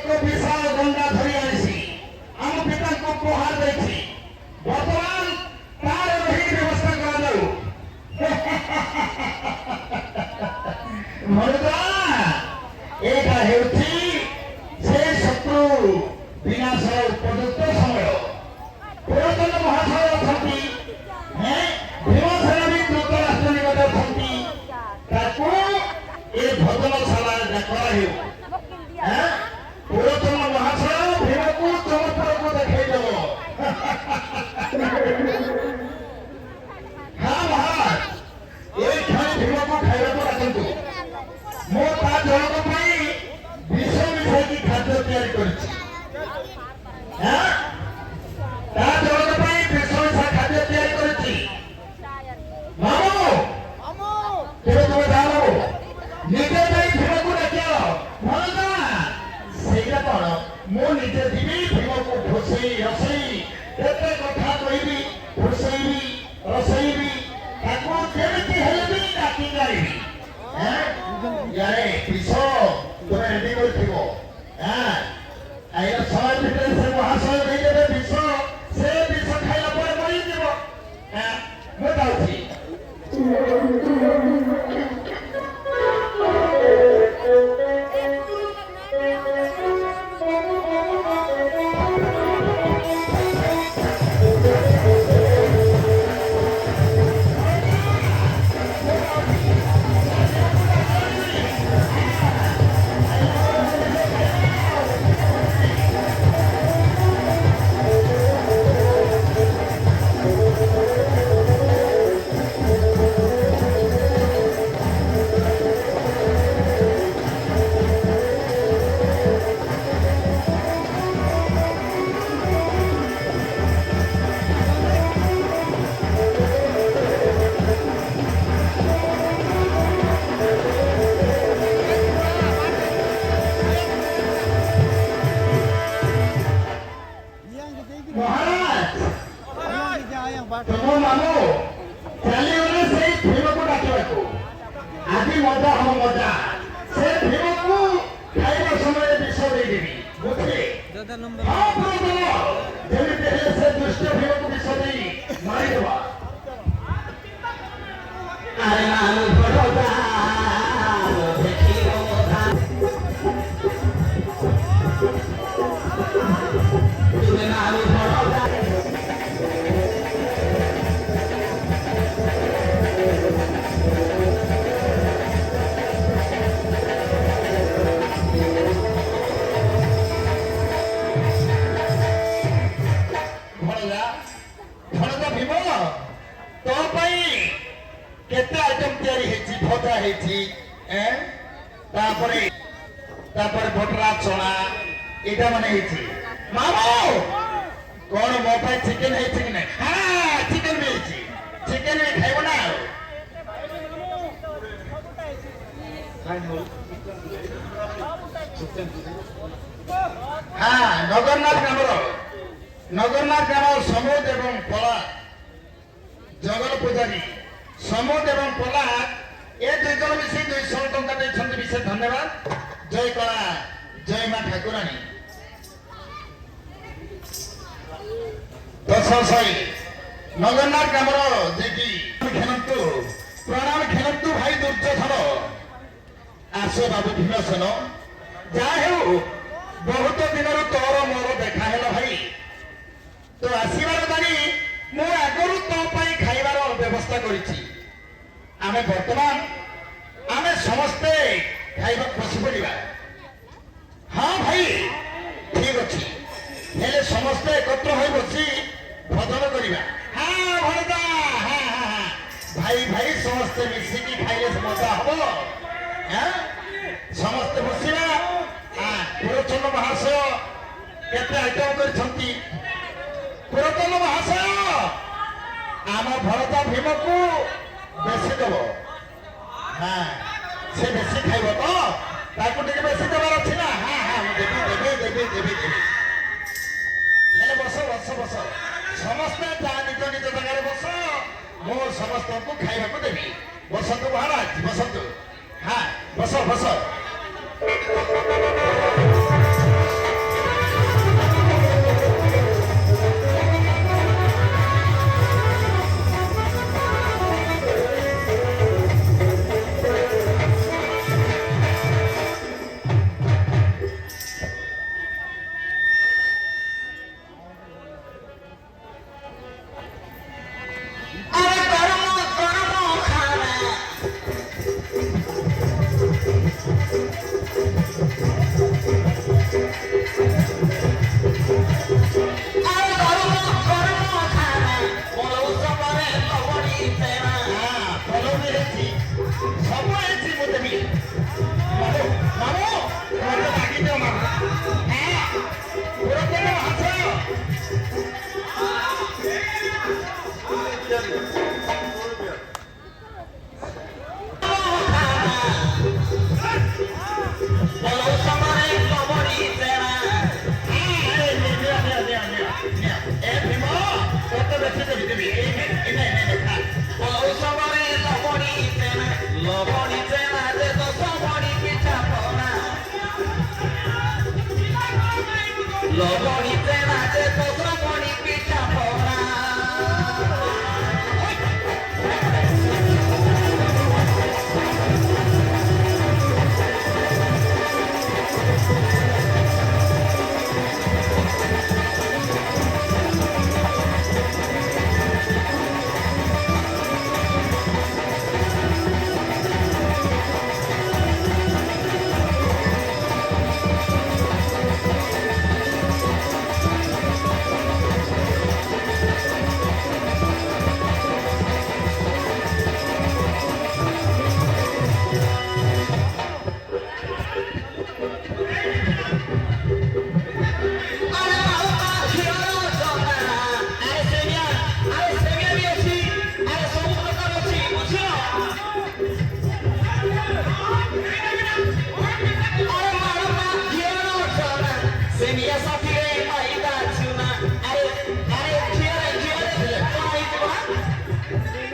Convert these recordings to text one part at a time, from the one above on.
ଏକ ବିଶାଳ ଗଣ୍ଡା ଧରି ଆଣିଛି ଆମ ପିତାଙ୍କୁ ଉପହାର ଦେଇଛି। ବର୍ତ୍ତମାନ ତାର ରହି ବ୍ୟବସ୍ଥା କରାଯାଉ। ମନୁଜା ଏଇଟା ହେଉଛି ସେ ଶତ୍ରୁ ବିନାଶର ଉପଯୁକ୍ତ ସମୟ। ପୁରାତନ ମହାଶୟ ଅଛନ୍ତି, ଭୀମସେନ ବି ଧୃତରାଷ୍ଟ୍ର ନିକଟରେ ଅଛନ୍ତି। ତାକୁ ଏ ଭୋଜନଶାଳାରେ ଡାକରା ହେଉ। ପୁରାତନ ମହାଶୟ ଭୀମକୁ ଚମତ୍କାରକୁ ଦେଖେଇଦେବ। ହଁ ମହାରାଜ, ଏଇ କ୍ଷଣି ଭୀମକୁ ଖାଇବାକୁ ଡାକନ୍ତୁ। ମୁଁ ତା ଜଣକ ପାଇଁ ବିଷ ମିଶାଇକି ଖାଦ୍ୟ ତିଆରି କରିଛି। ତା ଜଣକ ପାଇଁ ବିଷ ମିଶା ଖାଦ୍ୟ ତିଆରି କରିଛି। ମାମୁ କେବେ ତୁମେ ଯାଅ ନିଜେ ଯାଇ ଭୀମକୁ ଡାକିବ। ଭଲ ସେଇଟା କଣ, ମୁଁ ନିଜେ ଯିବି ଭୀମକୁ ଫୁସେଇ ରସେଇ କେତେ କଥା କହିବି, ଫୁସେଇବି ରସେଇବି, ତାକୁ ଯେମିତି ହେଲେ ବି ଡାକି ପାରିବି। यारे पिछो तुम रेडी कर आइला समय भितर से महाशय नहीं देवे विष से विष खाइला पर मरी जीव। मैं जाऊँगी तुम मानो चलीगले से भीम को डाक आज मजा हम मजा से भीम को खाइबा समय विष देदेवी बुझे। हाँ जमी से दुष्ट भीम को विष दे मारिदेवा। अरे नानु बड़ोदा देखियो तुमे नानु बड़ोदा केते आइटम तैयारी हेची भजा हेची तापरे बटरा चना एटा माने हेची। मामो कोन मो पे चिकन हेची कि नै? हां चिकन भी हेची। चिकन भी खाइबो ना? हां नगरनाथ ग्राम समूद एवं पला जगल पूजारी समूद एवं पला ए दुई जन मिसी 200 टंका देछन्ति विशेष धन्यवाद। जय कला जय मां ठाकुरानी। दशसाई नगरनाथ ग्रामर जेकी खेलंतु प्रणाम खेलंतु भाई दुर्योधन आसो बाबू भीमसेन जा हेउ बहुत दिन तोर मोर देखा हेलो भाई तो आसीबार दानी मु आगरु तो पाई खाइबार व्यवस्था करिछि। आमे वर्तमान आमे समस्ते खाइबा बसि पड़िबा। हाँ भाई ठीक अछि हेले समस्ते एकत्र होई बसी भोजन करिबा। हाँ भणजा हाँ हाँ भाई भाई समस्ते मिसिकी खाइले मजा हबो। समस्ते बसिबा। पुरचन महाशय केते आइटम करछंती। पुरचन महाशय आम भरत भीम को बेसी देव। हाँ से बेसी खाइब तो ताकू टिके बेसी देवार अछि ना। हाँ हाँ देबी हेले बस बस बस समस्ते जा निज निज जगह बस मो समस्त को खाइबा को देबी। बसंतु महाराज बसंतु। हाँ बस बस লবণীতে নাচে পদ্মমণি পিঠা পড়া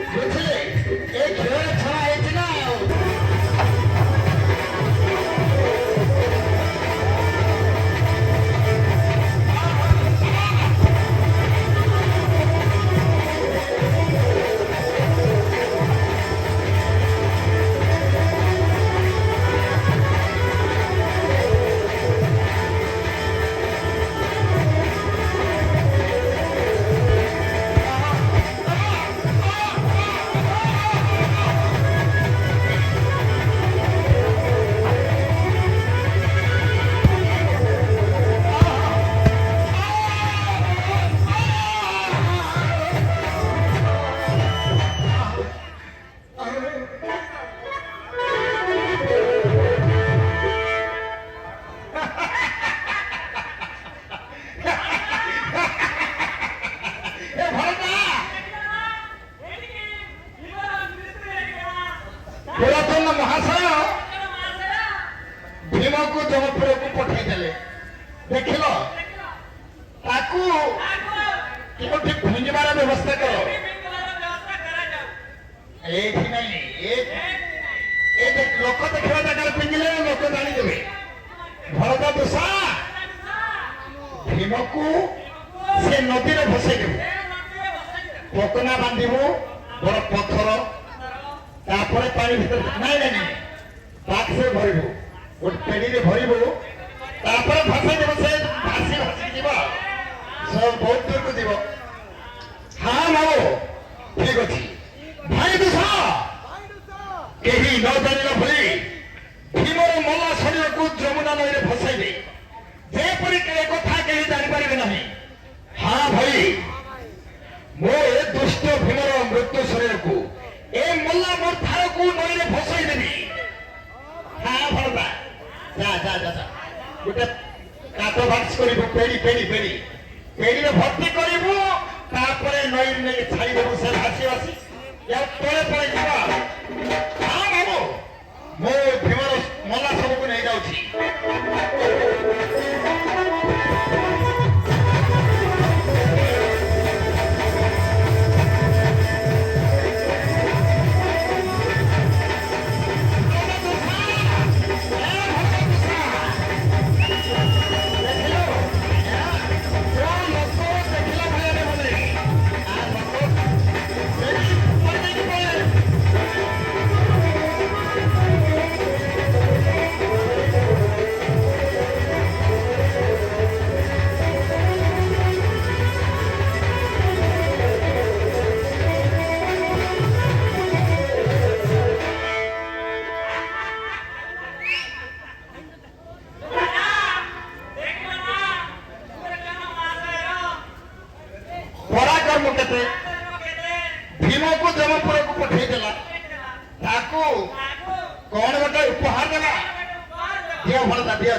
ବୁଝିଲେ ଏ ଖେଳରେ ଛଡ଼ା ହେଇଛି ନା ଆଉ ପୁରାତନ ମହାଶୟ ଭୀମକୁ ଜମପୁରକୁ ପଠେଇଦେଲେ ଦେଖିଲ ତାକୁ କେଉଁଠି ଫିଙ୍ଗିବାର ବ୍ୟବସ୍ଥା କର ଏଇଠି ନାହିଁ ଏ ଲୋକ ଦେଖିବା ଜାଗାରେ ଫିଙ୍ଗିଲେ ଲୋକ ଜାଣିଦେବେ ଭରତ ଦୋଷା ଭୀମକୁ ସେ ନଦୀରେ ଭସେଇ ଦେବୁ ପକନା ବାନ୍ଧିବୁ ବଡ ପଥର ତାପରେ ପାଣି ଭିତରେ ନାଇଁ ନାଇଁ ବାକ୍ସରେ ଭରିବୁ ଗୋଟେ ପେଡ଼ିରେ ଭରିବୁ ତାପରେ ଭସେଇ ଦେବ ସେ ଭାସି ଭାସି ଯିବ ସବୁ ବହୁତ ଦୂରକୁ ଯିବ ହଁ ମାମୁ ଠିକ ଅଛି ଭାଇ ଦୁଷ କେହି ନ ଜାଣିଲା ଭଳି ଭୀମର ମଲା ଶରୀରକୁ ଯମୁନା ନଈରେ ଭସେଇବେ ଯେପରି ଏ କଥା କେହି ଜାଣିପାରିବେ ନାହିଁ ହଁ ଭାଇ ମୁଁ ଏ ଦୁଷ୍ଟ ଭୀମର ମୃତ୍ୟୁ ଶରୀରକୁ ଏ ମଲା ମୂର୍ଖକୁ ନଈରେ ଭସେଇ ଦେବି ହଁ ଭରତା ଯା ଯା ଯା ଯା ଗୋଟେ କାଠ ବାକ୍ସ କରିବୁ ପେଡ଼ିରେ ଭର୍ତ୍ତି କରିବୁ ତାପରେ ନଈରେ ନେଇ ଛାଡ଼ିଦେବୁ ସେ ଭାସି ଭାସି ତଳେ ପଳେଇ ଯିବ ହଁ ବାବୁ ମୁଁ ଭୀମର ମଲା ସବୁକୁ ନେଇଯାଉଛି ଭୀମକୁ ଜମପୁରକୁ ପଠେଇଦେଲା ତାକୁ କଣ ଗୋଟେ ଉପହାର ଦେଲା ଦିଅ ଭରତା ଦିଅ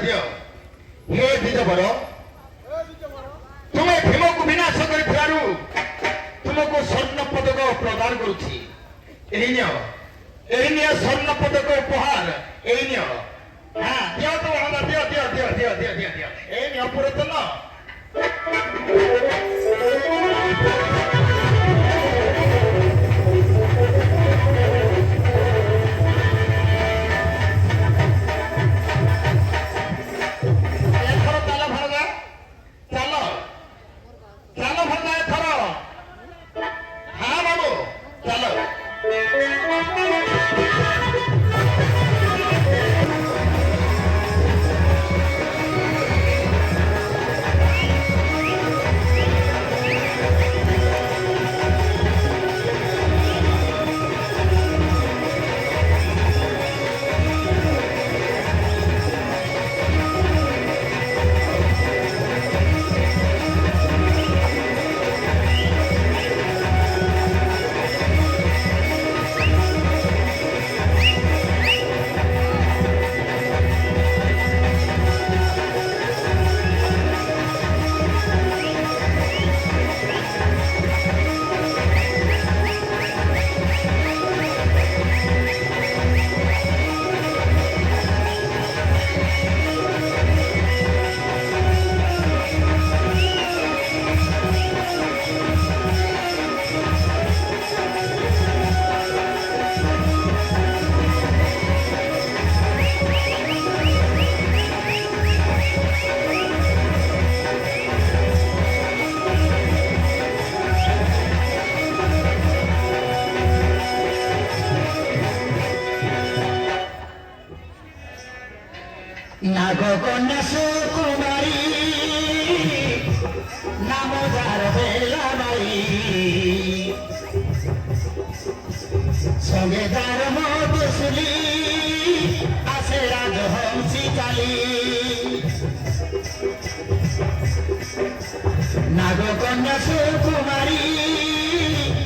ହେ ଦ୍ୱିଜବର ତୁମେ ଭୀମକୁ ବିନାଶ କରିଥିବାରୁ ତୁମକୁ ସ୍ୱର୍ଣ୍ଣ ପଦକ ପ୍ରଦାନ କରୁଛି ଏହି ନିଅ ସ୍ୱର୍ଣ୍ଣ ପଦକ ଉପହାର ଏହି ନିଅ ହଁ ଦିଅ ତ ଭରତା ଦିଅ এই নিয় পুরাতন সঙ্গে তার মধুসুলি আসে রাজহংসী চালি নাগকন্যা সুকুমারী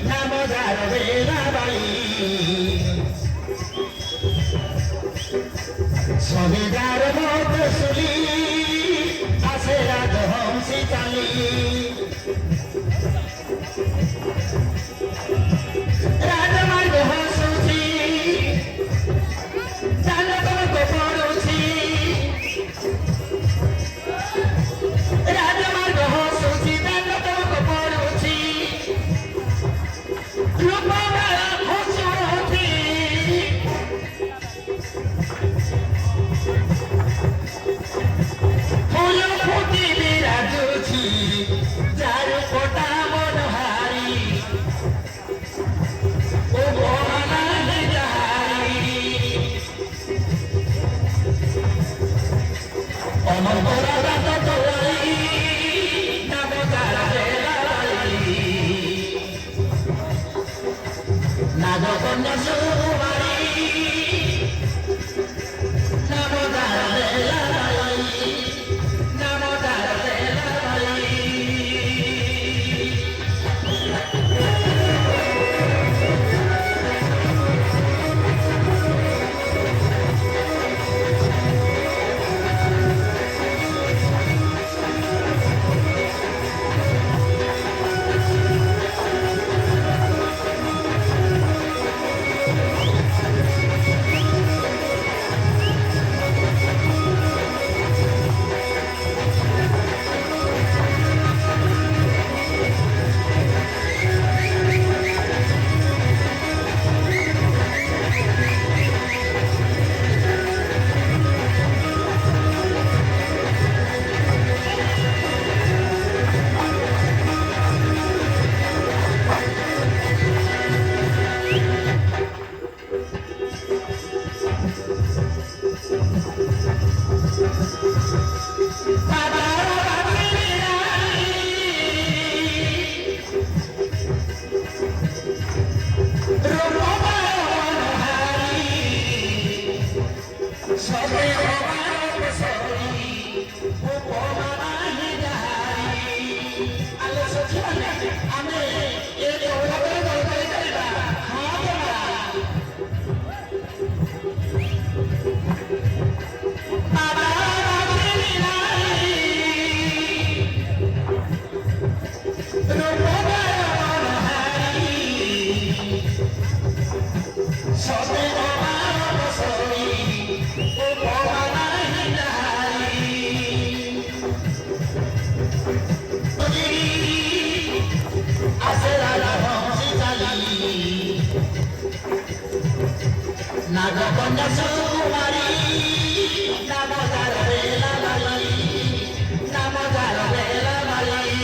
নাম যার বেলাবাড়ি সঙ্গে তার মধুসুলি আসে রাজহংসী চালি রাজমার্গ হসুছি জানতমক পড়ুছি রাজমার্গ হসুছি জানতমক পড়ুছি রূপমালা হসুছি ফুল ফুটি বিরাজুছি যার ফোটা মনোহারি ও ভোলানাথ যাহারি অনন্তরা রাত তোলাই নাম তার বেলাবাড়ি নাগকন্যা সুকুমারী নাম তার বেলাবাড়ি নাম তার বেলাবাড়ি নাগকন্যা সুকুমারী নাম যার বেলাবাড়ি নাম যার বেলাবাড়ি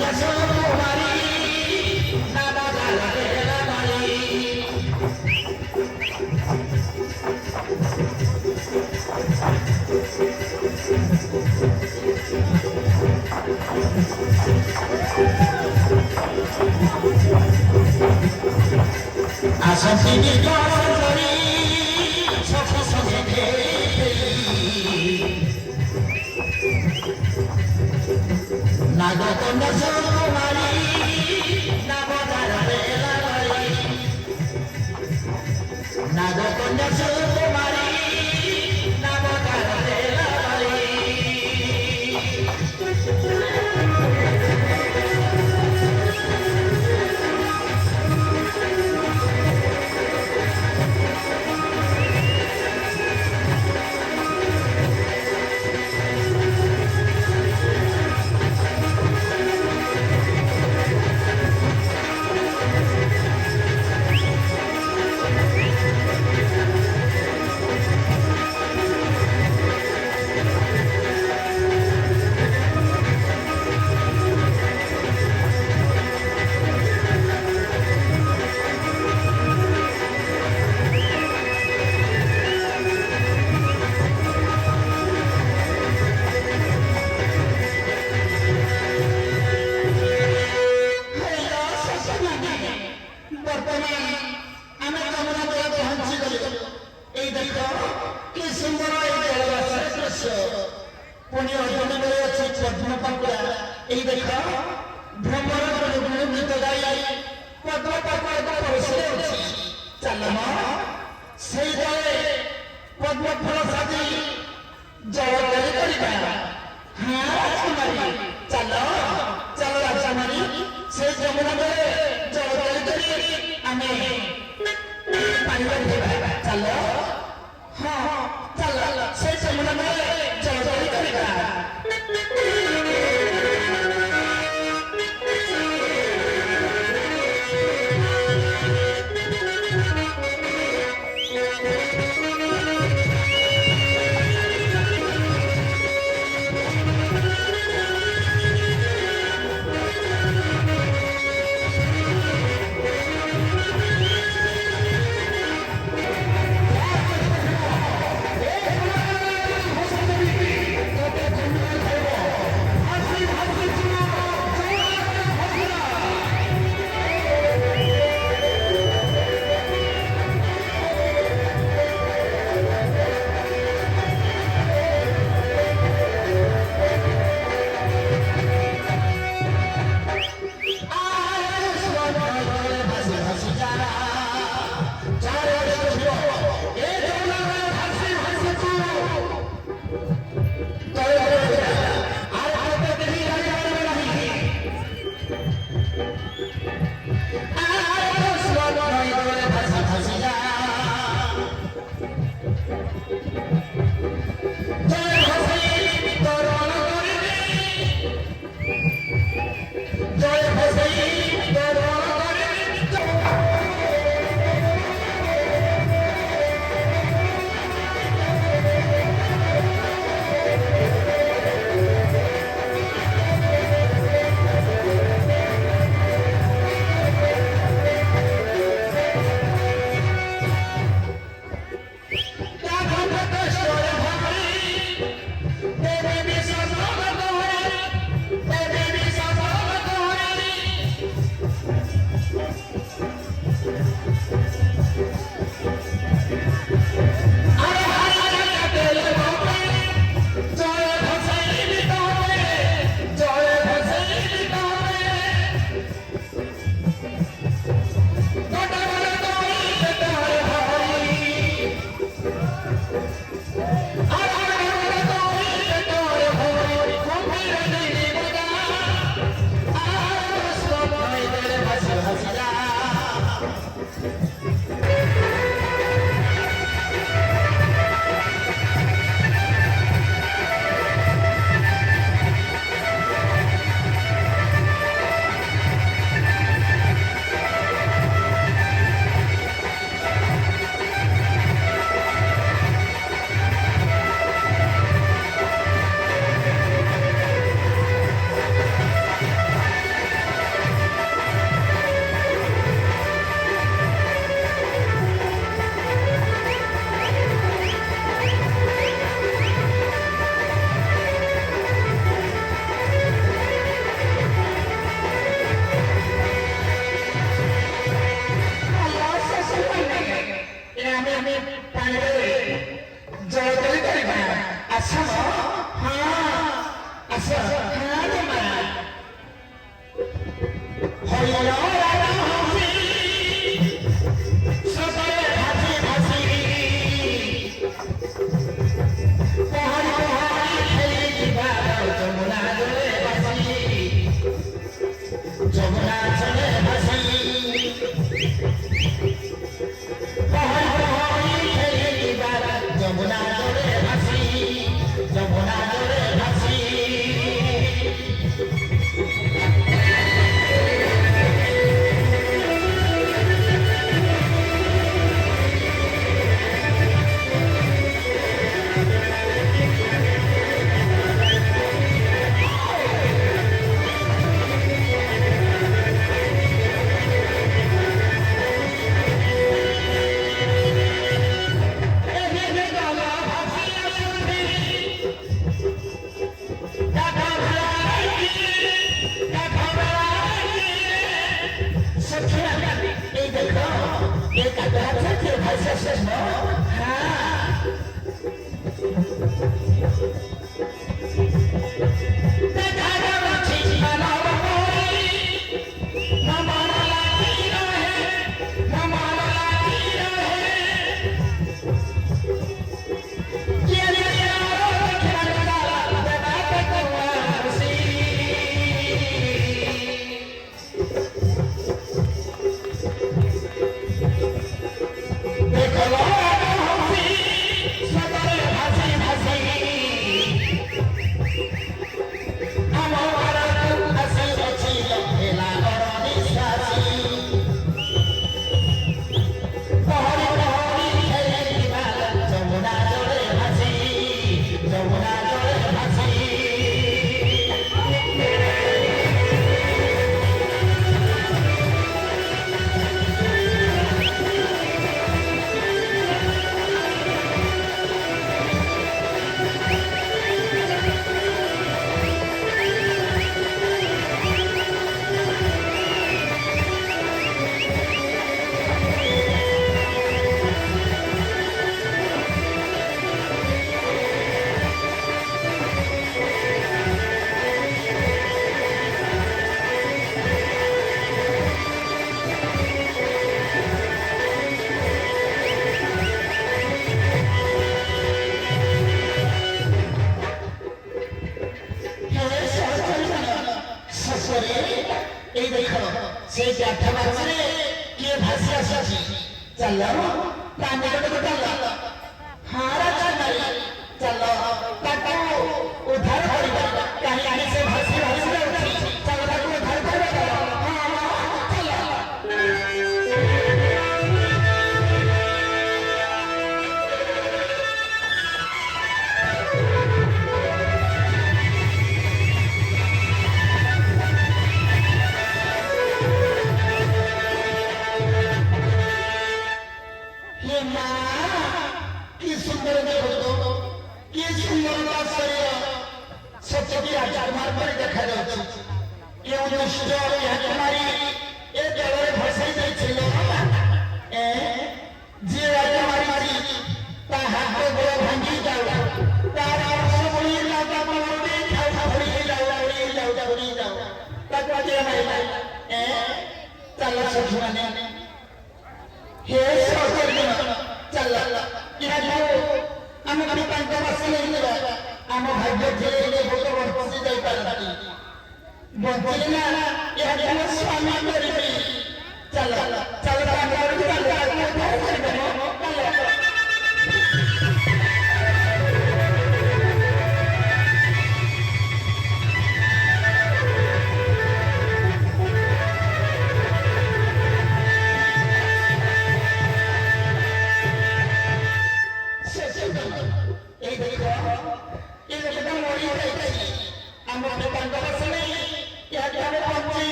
କନ୍ୟାକୁମାରୀ ନାବଜାରରେ ମାଳି ଆସନ୍ତି କରି ସଖୀ ସଙ୍ଗେ ନାଗ କନ୍ୟାକୁମାରୀ ନାବଜାରରେ ମାଳି ନାଗ କନ୍ୟାକୁମାରୀ ନାବଜାରରେ ମାଳି আস হ্যাঁ মা হইল রাধি সদরে ভাসি ভাসি পহাড়ি পহাড়ি খেলি দিবা যমুনা জলে ভাসি যমুনা জলে ভাসি পহাড়ি পহাড়ি খেলি দিবা যমুনা জলে ভাসি যমুনা জলে ভাসি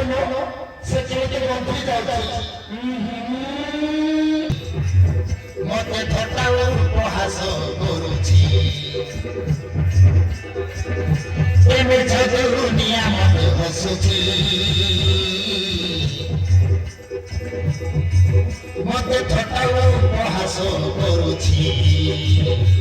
ସେ କେମିତି ବଞ୍ଚି ଯାଉଛି ମତେ ଥଟ୍ଟା ଓ ଉପହାସ କରୁଛି ଏ ମିଛ ଦୁନିଆ ମତେ ହସୁଛି ମତେ ଥଟ୍ଟା ଓ ଉପହାସ କରୁଛି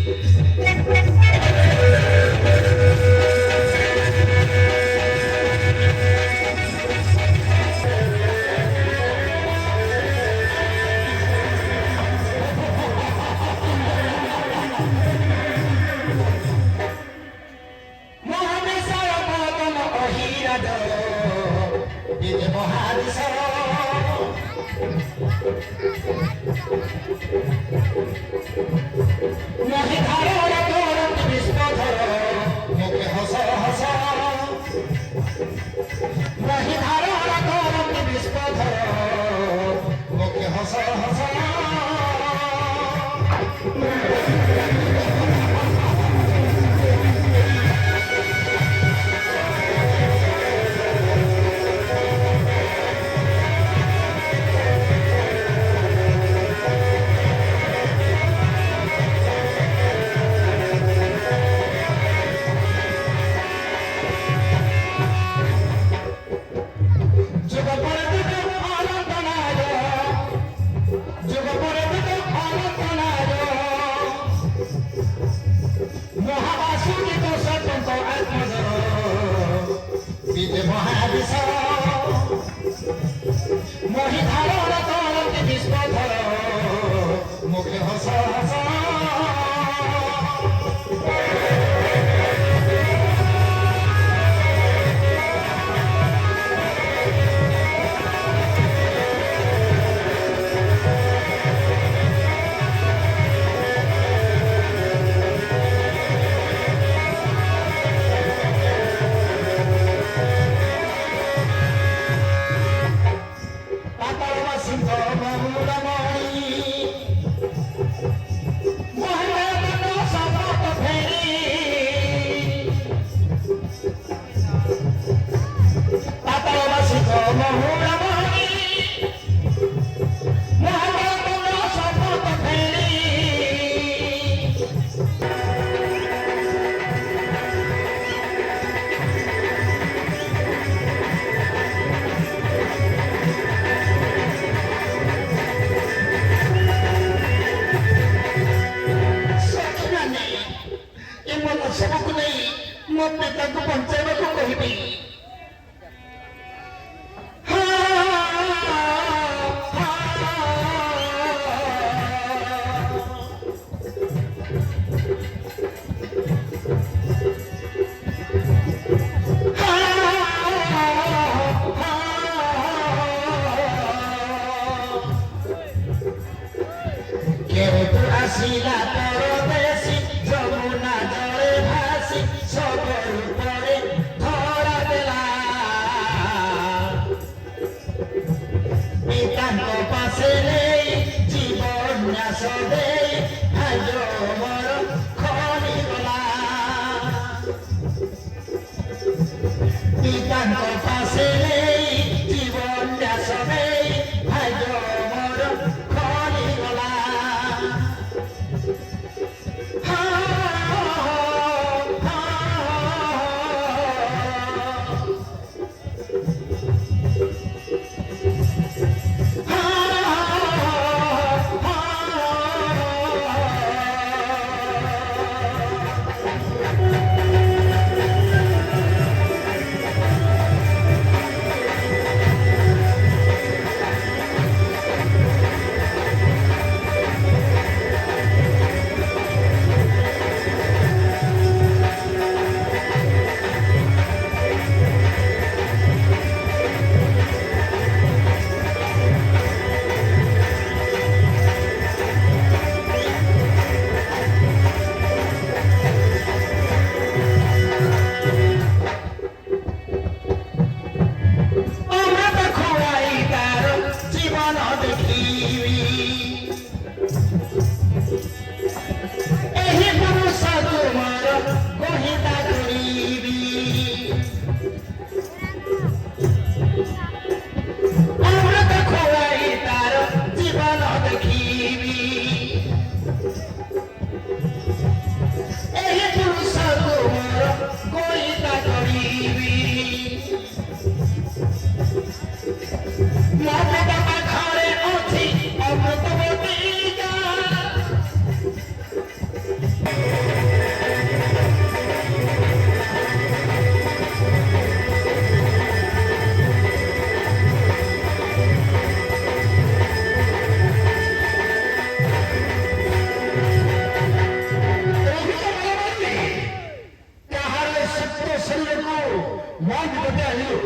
ମୋ ନିକଟରେ ଆଣିଲୁ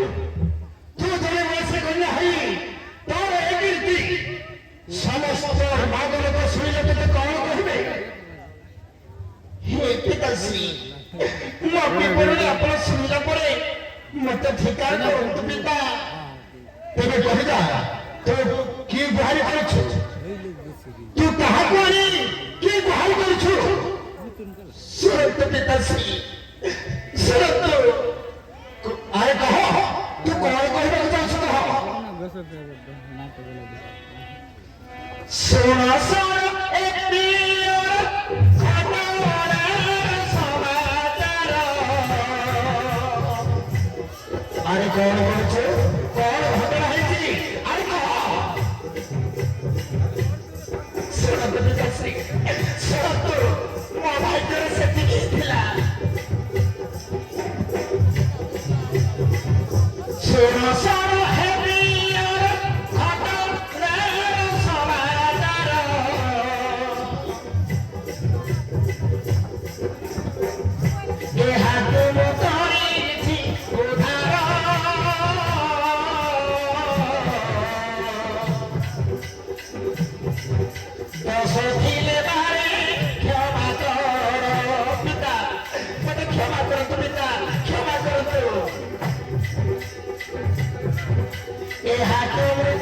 ତୁ ଜଣେ ବୟସ କନ୍ୟା ହେଇ ତୋର ଏ କୀର୍ତ୍ତି ସମସ୍ତ ମାଗ ଲୋକ ଶୁଣିଲେ ତୋତେ କଣ କହିବେ? ହେ ପିତାଶ୍ରୀ ମୋ ବିବରଣୀ ଆପଣ ଶୁଣିଲା ପରେ ମତେ ଠିକା କରନ୍ତୁ ପିତା। ତେବେ କହିବା ତୁ କି ଗୁହାରି କରୁଛୁ? ତୁ କାହାକୁ ଆଣି କି ଗୁହାରି କରୁଛୁ? ଶୁଣନ୍ତୁ ପିତାଶ୍ରୀ ଶୁଣନ୍ତୁ ଆରେ କହ ତୁ କଣ କହିବାକୁ ଚାହୁଁଛୁ କହ? ଶୁଣ ଶୁଣ ଏ ପ୍ରିୟର ଘଟଣାର ସମାଚାର। ଆରେ କଣ କରୁଛୁ? କଣ ଘଟଣା ହେଇଛି? ଆରେ କହ। ଶୁଣନ୍ତୁ ପିତାଶ୍ରୀ ଶୁଣନ୍ତୁ ମୋ ଭାଗ୍ୟରେ ସେତିକି ଥିଲା। ଶୁଣ ଶୁଣ ହେ ପ୍ରିୟର ଘଟଣାର ସମାଚାର। ଏହାକୁ ମୁଁ କରିଛି ଉଦ୍ଧାର। ଦୋଷ ଥିଲେ ବାରେ କ୍ଷମା କର ପିତା। ମତେ କ୍ଷମା କରନ୍ତୁ ପିତା କ୍ଷମା କରନ୍ତୁ। ଏହାକୁ ମୁଁ